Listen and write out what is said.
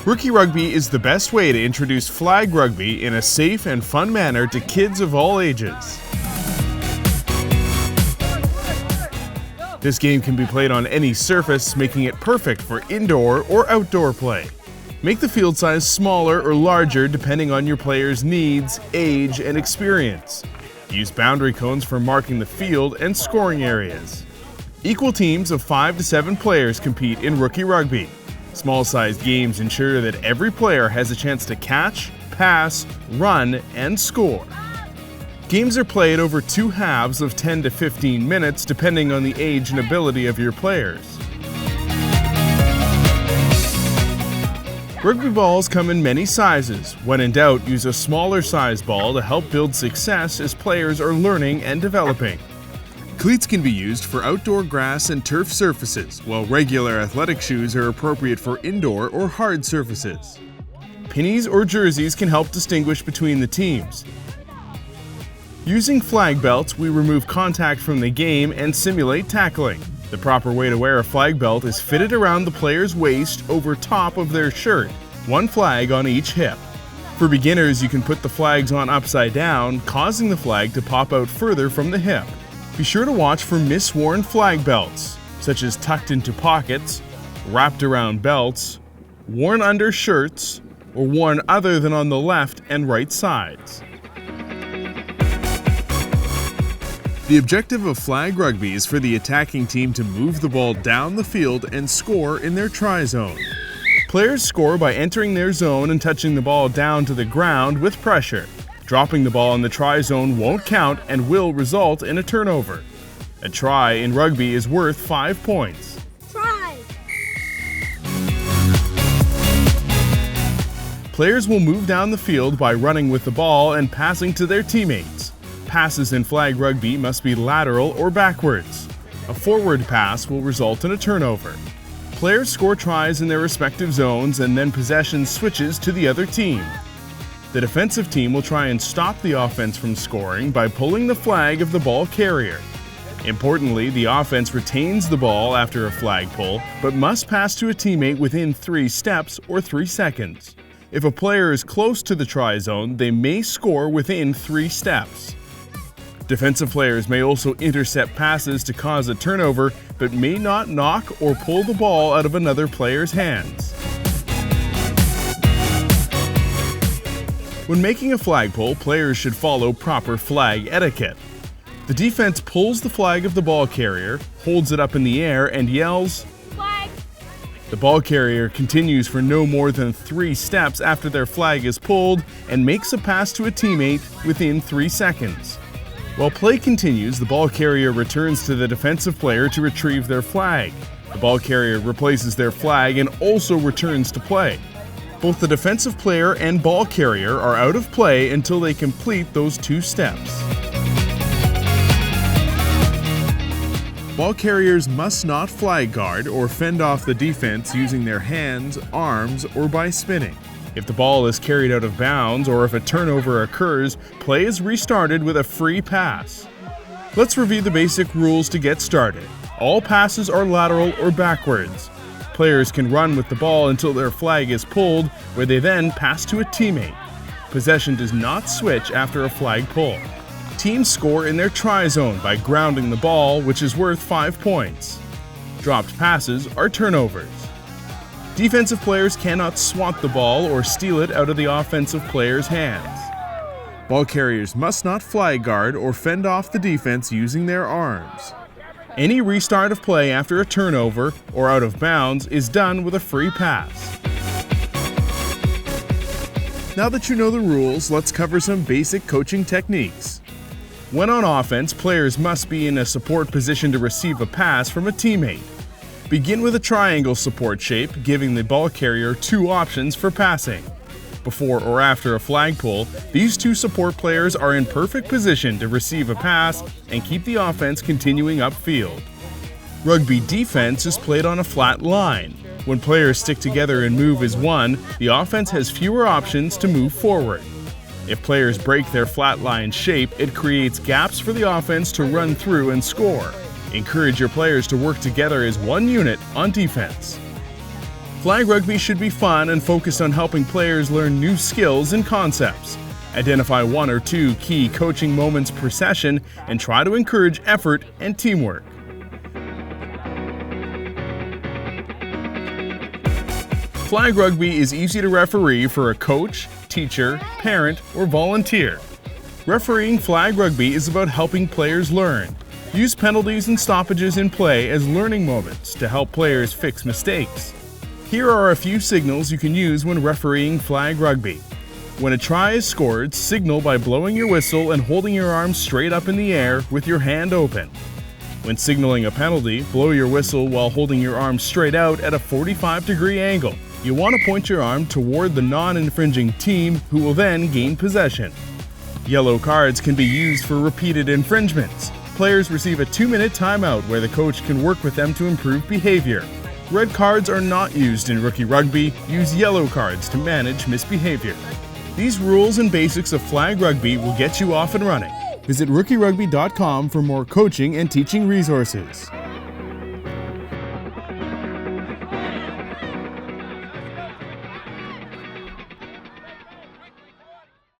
Rookie Rugby is the best way to introduce flag rugby in a safe and fun manner to kids of all ages. This game can be played on any surface, making it perfect for indoor or outdoor play. Make the field size smaller or larger depending on your player's needs, age, and experience. Use boundary cones for marking the field and scoring areas. Equal teams of 5 to 7 players compete in Rookie Rugby. Small-sized games ensure that every player has a chance to catch, pass, run, and score. Games are played over 2 halves of 10 to 15 minutes depending on the age and ability of your players. Rugby balls come in many sizes. When in doubt, use a smaller size ball to help build success as players are learning and developing. Cleats can be used for outdoor grass and turf surfaces, while regular athletic shoes are appropriate for indoor or hard surfaces. Pennies or jerseys can help distinguish between the teams. Using flag belts, we remove contact from the game and simulate tackling. The proper way to wear a flag belt is fitted around the player's waist over top of their shirt, 1 flag on each hip. For beginners, you can put the flags on upside down, causing the flag to pop out further from the hip. Be sure to watch for misworn flag belts, such as tucked into pockets, wrapped around belts, worn under shirts, or worn other than on the left and right sides. The objective of flag rugby is for the attacking team to move the ball down the field and score in their try zone. Players score by entering their zone and touching the ball down to the ground with pressure. Dropping the ball in the try zone won't count and will result in a turnover. A try in rugby is worth 5 points. Try! Players will move down the field by running with the ball and passing to their teammates. Passes in flag rugby must be lateral or backwards. A forward pass will result in a turnover. Players score tries in their respective zones and then possession switches to the other team. The defensive team will try and stop the offense from scoring by pulling the flag of the ball carrier. Importantly, the offense retains the ball after a flag pull, but must pass to a teammate within 3 steps or 3 seconds. If a player is close to the try zone, they may score within 3 steps. Defensive players may also intercept passes to cause a turnover, but may not knock or pull the ball out of another player's hands. When making a flag pull, players should follow proper flag etiquette. The defense pulls the flag of the ball carrier, holds it up in the air, and yells, "Flag!" The ball carrier continues for no more than 3 steps after their flag is pulled and makes a pass to a teammate within 3 seconds. While play continues, the ball carrier returns to the defensive player to retrieve their flag. The ball carrier replaces their flag and also returns to play. Both the defensive player and ball carrier are out of play until they complete those 2 steps. Ball carriers must not flag guard or fend off the defense using their hands, arms, or by spinning. If the ball is carried out of bounds or if a turnover occurs, play is restarted with a free pass. Let's review the basic rules to get started. All passes are lateral or backwards. Players can run with the ball until their flag is pulled, where they then pass to a teammate. Possession does not switch after a flag pull. Teams score in their try zone by grounding the ball, which is worth 5 points. Dropped passes are turnovers. Defensive players cannot swat the ball or steal it out of the offensive player's hands. Ball carriers must not flag guard or fend off the defense using their arms. Any restart of play after a turnover or out of bounds is done with a free pass. Now that you know the rules, let's cover some basic coaching techniques. When on offense, players must be in a support position to receive a pass from a teammate. Begin with a triangle support shape, giving the ball carrier 2 options for passing. Before or after a flag pull, these 2 support players are in perfect position to receive a pass and keep the offense continuing upfield. Rugby defense is played on a flat line. When players stick together and move as one, the offense has fewer options to move forward. If players break their flat line shape, it creates gaps for the offense to run through and score. Encourage your players to work together as one unit on defense. Flag rugby should be fun and focused on helping players learn new skills and concepts. Identify 1 or 2 key coaching moments per session and try to encourage effort and teamwork. Flag rugby is easy to referee for a coach, teacher, parent, or volunteer. Refereeing flag rugby is about helping players learn. Use penalties and stoppages in play as learning moments to help players fix mistakes. Here are a few signals you can use when refereeing flag rugby. When a try is scored, signal by blowing your whistle and holding your arm straight up in the air with your hand open. When signaling a penalty, blow your whistle while holding your arm straight out at a 45-degree angle. You want to point your arm toward the non-infringing team, who will then gain possession. Yellow cards can be used for repeated infringements. Players receive a 2-minute timeout where the coach can work with them to improve behavior. Red cards are not used in rookie rugby. Use yellow cards to manage misbehavior. These rules and basics of flag rugby will get you off and running. Visit rookierugby.com for more coaching and teaching resources.